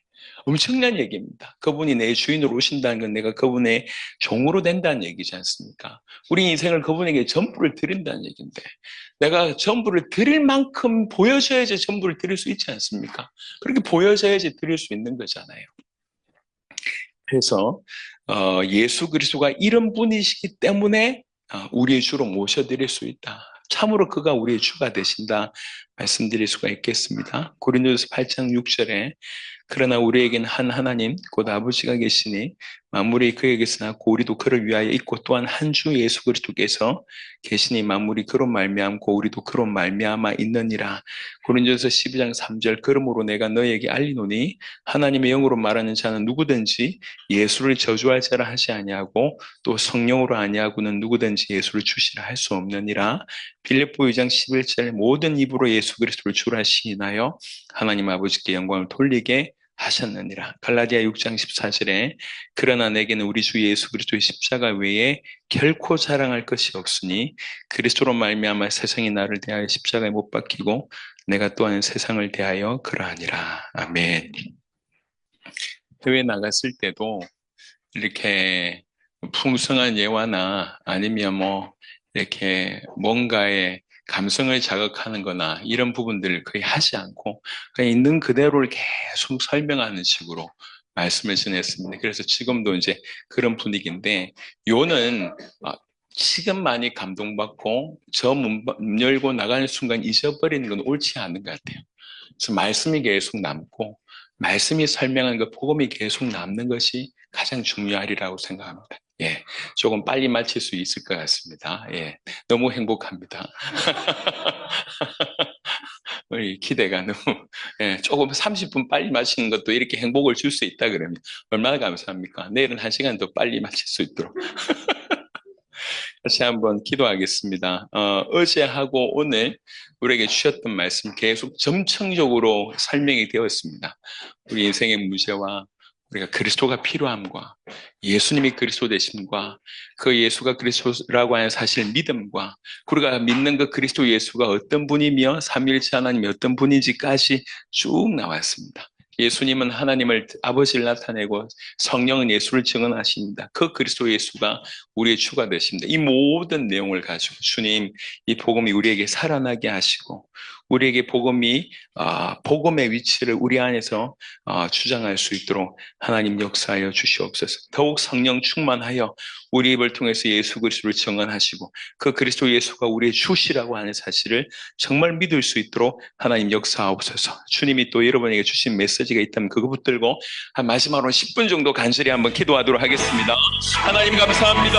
엄청난 얘기입니다. 그분이 내 주인으로 오신다는 건 내가 그분의 종으로 된다는 얘기지 않습니까? 우리 인생을 그분에게 전부를 드린다는 얘기인데 내가 전부를 드릴 만큼 보여줘야지 전부를 드릴 수 있지 않습니까? 그렇게 보여줘야지 드릴 수 있는 거잖아요. 그래서 예수 그리스도가 이런 분이시기 때문에 우리의 주로 모셔드릴 수 있다. 참으로 그가 우리의 주가 되신다 말씀드릴 수가 있겠습니다. 고린도서 8장 6절에 그러나 우리에겐 한 하나님 곧 아버지가 계시니 만물이 그에게서 났고 우리도 그를 위하여 있고 또한 한 주 예수 그리스도께서 계시니 만물이 그로 말미암고 우리도 그로 말미암아 있느니라. 고린도서 12장 3절 그러므로 내가 너에게 알리노니 하나님의 영으로 말하는 자는 누구든지 예수를 저주할 자라 하지 아니하고 또 성령으로 아니하고는 누구든지 예수를 주시라 할 수 없느니라. 빌립보 2장 11절 모든 입으로 예수 그리스도를 주라 시인하여 하나님 아버지께 영광을 돌리게 하셨느니라. 갈라디아 6장 14절에 그러나 내게는 우리 주 예수 그리스도의 십자가 외에 결코 자랑할 것이 없으니 그리스도로 말미암아 세상이 나를 대하여 십자가에 못 박히고 내가 또한 세상을 대하여 그러하니라. 아멘. 해외 나갔을 때도 이렇게 풍성한 예화나 아니면 이렇게 뭔가의 감성을 자극하는 거나 이런 부분들을 거의 하지 않고 그냥 있는 그대로를 계속 설명하는 식으로 말씀을 전했습니다. 그래서 지금도 이제 그런 분위기인데 요는 지금 많이 감동받고 저 문 열고 나가는 순간 잊어버리는 건 옳지 않은 것 같아요. 그래서 말씀이 계속 남고 말씀이 설명한 그 복음이 계속 남는 것이 가장 중요하리라고 생각합니다. 예, 조금 빨리 마칠 수 있을 것 같습니다. 예, 너무 행복합니다. 우리 기대가 너무, 예, 조금 30분 빨리 마치는 것도 이렇게 행복을 줄 수 있다 그러면 얼마나 감사합니까? 내일은 1시간 더 빨리 마칠 수 있도록. 다시 한번 기도하겠습니다. 어제하고 오늘 우리에게 주셨던 말씀 계속 점층적으로 설명이 되었습니다. 우리 인생의 문제와 우리가 그리스도가 필요함과 예수님이 그리스도 되심과 그 예수가 그리스도라고 하는 사실 믿음과 우리가 믿는 그 그리스도 예수가 어떤 분이며 삼위일체 하나님이 어떤 분인지까지 쭉 나왔습니다. 예수님은 하나님을 아버지를 나타내고 성령은 예수를 증언하십니다. 그 그리스도 예수가 우리의 주가 되십니다. 이 모든 내용을 가지고 주님 이 복음이 우리에게 살아나게 하시고 우리에게 복음이 복음의 위치를 우리 안에서 주장할 수 있도록 하나님 역사하여 주시옵소서. 더욱 성령 충만하여 우리 입을 통해서 예수 그리스도를 증언하시고 그 그리스도 예수가 우리의 주시라고 하는 사실을 정말 믿을 수 있도록 하나님 역사하옵소서. 주님이 또 여러분에게 주신 메시지가 있다면 그거 붙들고 한 마지막으로 10분 정도 간절히 한번 기도하도록 하겠습니다. 하나님 감사합니다.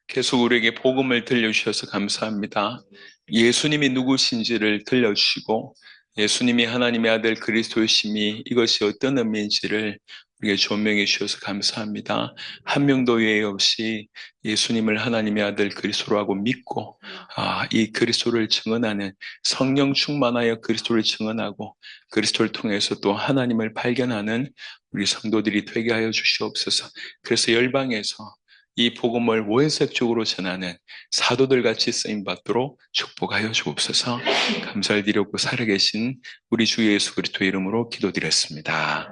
계속 우리에게 복음을 들려주셔서 감사합니다. 예수님이 누구신지를 들려주시고 예수님이 하나님의 아들 그리스도이심이 이것이 어떤 의미인지를 우리에게 조명해 주셔서 감사합니다. 한 명도 외에 없이 예수님을 하나님의 아들 그리스도로 하고 믿고 이 그리스도를 증언하는 성령 충만하여 그리스도를 증언하고 그리스도를 통해서 또 하나님을 발견하는 우리 성도들이 되게 하여 주시옵소서. 그래서 열방에서 이 복음을 원색적으로 전하는 사도들 같이 쓰임 받도록 축복하여 주옵소서. 감사를 드렸고 살아계신 우리 주 예수 그리스도의 이름으로 기도드렸습니다.